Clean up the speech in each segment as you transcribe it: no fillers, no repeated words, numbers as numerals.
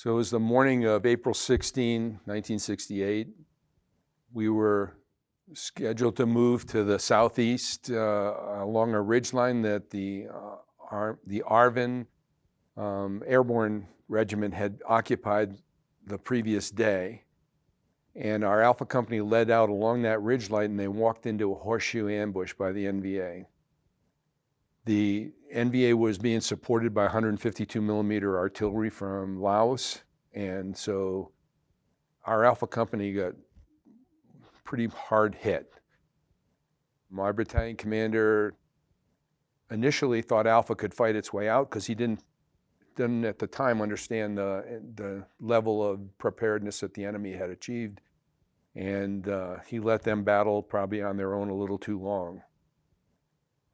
So it was the morning of April 16, 1968. We were scheduled to move to the southeast along a ridgeline that the Arvin Airborne Regiment had occupied the previous day. And our Alpha Company led out along that ridgeline, and they walked into a horseshoe ambush by the NVA. The NVA was being supported by 152 millimeter artillery from Laos, and so our Alpha Company got pretty hard hit. My battalion commander initially thought Alpha could fight its way out because he didn't at the time understand the level of preparedness that the enemy had achieved, and he let them battle probably on their own a little too long.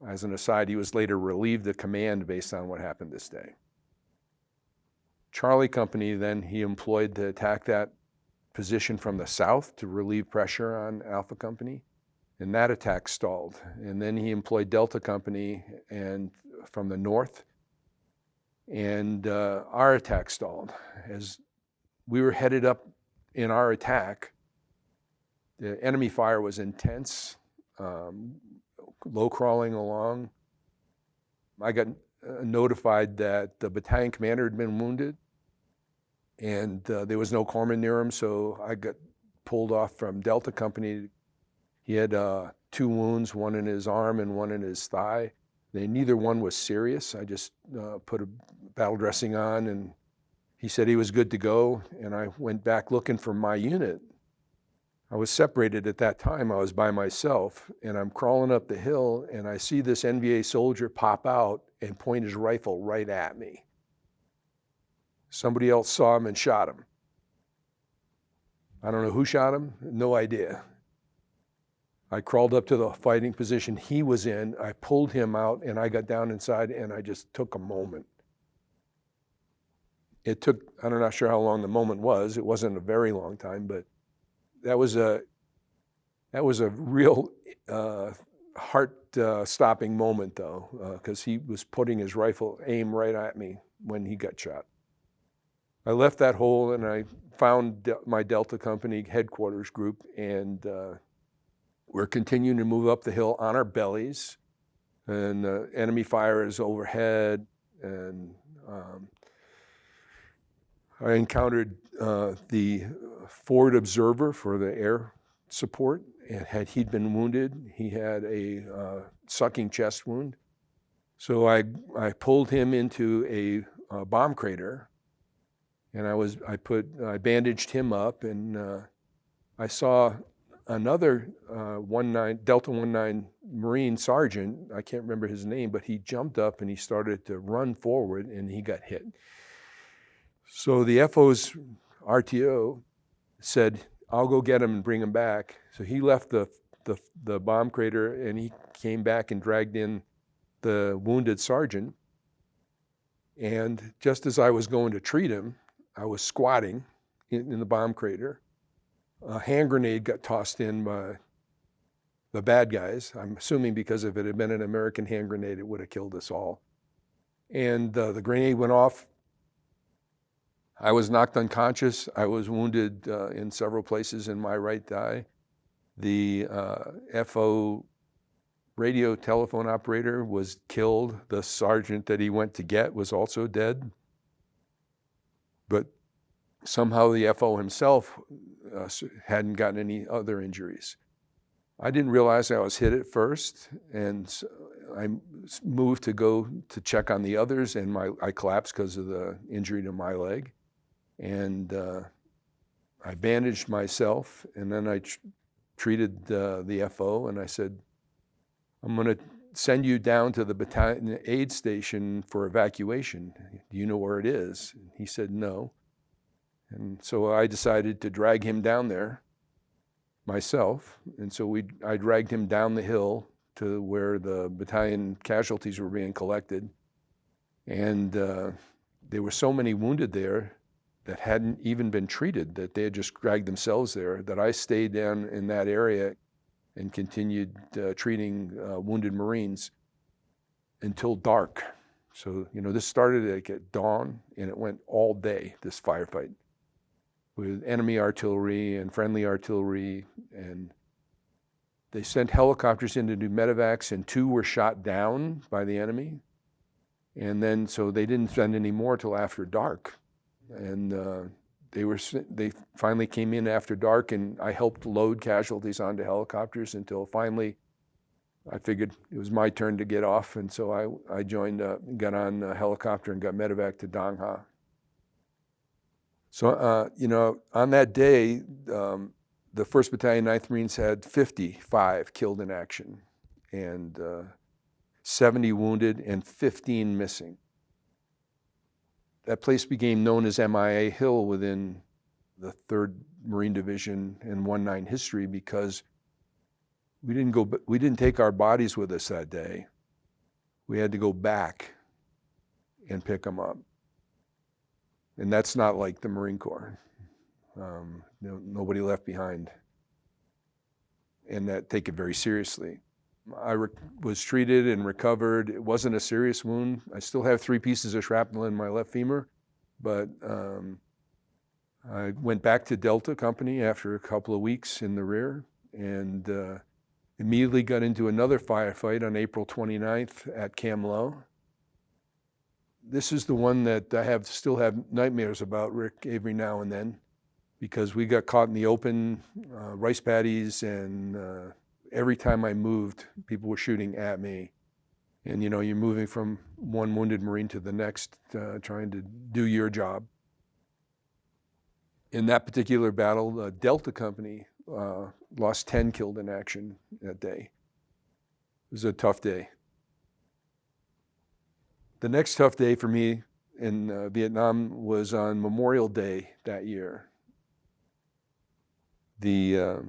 As an aside, he was later relieved of command based on what happened this day. Charlie Company, then he employed to attack that position from the south to relieve pressure on Alpha Company, and that attack stalled. And then he employed Delta Company and from the north, and our attack stalled. As we were headed up in our attack, the enemy fire was intense, low crawling along. I got notified that the battalion commander had been wounded, and there was no corpsman near him, so I got pulled off from Delta Company. He had 2 wounds, one in his arm and one in his thigh. Neither one was serious. I just put a battle dressing on, and he said he was good to go, and I went back looking for my unit. I was separated at that time. I was by myself, and I'm crawling up the hill, and I see this NVA soldier pop out and point his rifle right at me. Somebody else saw him and shot him. I don't know who shot him, no idea. I crawled up to the fighting position he was in. I pulled him out, and I got down inside, and I just took a moment. It took, I'm not sure how long the moment was. It wasn't a very long time, but that was a real heart-stopping moment, though, because he was putting his rifle aim right at me when he got shot. I left that hole, and I found my Delta Company headquarters group, and we're continuing to move up the hill on our bellies, and enemy fire is overhead, and I encountered the forward observer for the air support, and he'd been wounded. He had a sucking chest wound. So I pulled him into a bomb crater, and I bandaged him up, and I saw another Delta 19 Marine sergeant, I can't remember his name, but he jumped up and he started to run forward, and he got hit. So the FO's RTO said, "I'll go get him and bring him back." So he left the bomb crater, and he came back and dragged in the wounded sergeant. And just as I was going to treat him, I was squatting in the bomb crater. A hand grenade got tossed in by the bad guys. I'm assuming because if it had been an American hand grenade, it would have killed us all. And the grenade went off. I was knocked unconscious. I was wounded in several places in my right thigh. The FO radio telephone operator was killed. The sergeant that he went to get was also dead. But somehow the FO himself hadn't gotten any other injuries. I didn't realize I was hit at first, and I moved to go to check on the others, and I collapsed because of the injury to my leg. And I bandaged myself, and then I treated the FO, and I said, "I'm going to send you down to the battalion aid station for evacuation. Do you know where it is?" And he said, "No." And so I decided to drag him down there myself, and so I dragged him down the hill to where the battalion casualties were being collected. And there were so many wounded there that hadn't even been treated, that they had just dragged themselves there, that I stayed down in that area and continued treating wounded Marines until dark. So, this started like at dawn, and it went all day, this firefight, with enemy artillery and friendly artillery. And they sent helicopters in to do medevacs, and 2 were shot down by the enemy. And then, so they didn't send any more till after dark. And they finally came in after dark, and I helped load casualties onto helicopters until finally I figured it was my turn to get off. And so I joined, got on a helicopter and got medevac to Dong Ha. So, on that day, the 1st Battalion, 9th Marines had 55 killed in action, and 70 wounded, and 15 missing. That place became known as MIA Hill within the 3rd Marine Division and 19 history because we didn't take our bodies with us that day. We had to go back and pick them up. And that's not like the Marine Corps. Nobody left behind. And that take it very seriously. I was treated and recovered. It wasn't a serious wound. I still have 3 pieces of shrapnel in my left femur, but I went back to Delta Company after a couple of weeks in the rear, and immediately got into another firefight on April 29th at Cam Low. This is the one that I still have nightmares about, Rick, every now and then, because we got caught in the open, rice paddies, and every time I moved, people were shooting at me. And you're moving from one wounded Marine to the next, trying to do your job. In that particular battle, Delta Company lost 10 killed in action that day. It was a tough day. The next tough day for me in Vietnam was on Memorial Day that year. The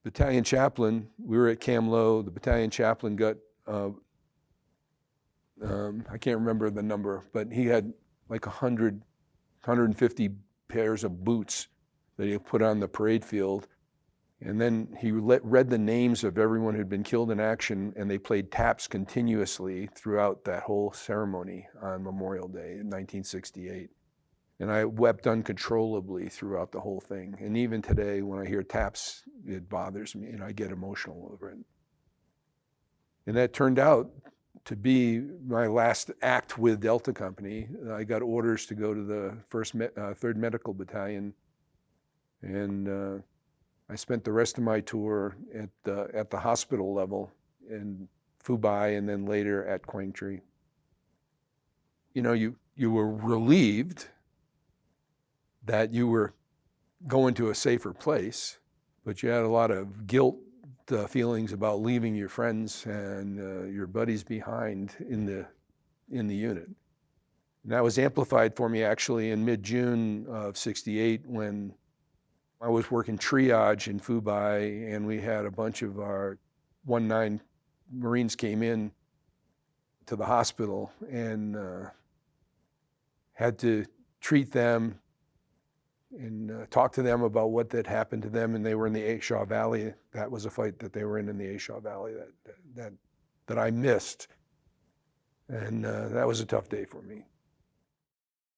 battalion chaplain, we were at Cam Low, the battalion chaplain got, I can't remember the number, but he had like 150 pairs of boots that he put on the parade field. And then he read the names of everyone who'd been killed in action, and they played taps continuously throughout that whole ceremony on Memorial Day in 1968. And I wept uncontrollably throughout the whole thing. And even today, when I hear taps, it bothers me, and I get emotional over it. And that turned out to be my last act with Delta Company. I got orders to go to the 3rd Medical Battalion, and I spent the rest of my tour at the hospital level in Phu Bai, and then later at Quang Tri. You were relieved that you were going to a safer place, but you had a lot of guilt feelings about leaving your friends and your buddies behind in the unit. And that was amplified for me actually in mid-June of '68 when I was working triage in Phu Bai, and we had a bunch of our 19 Marines came in to the hospital and had to treat them and talk to them about what had happened to them. And they were in the A Shaw Valley. That was a fight that they were in the A Shaw Valley that I missed. And that was a tough day for me.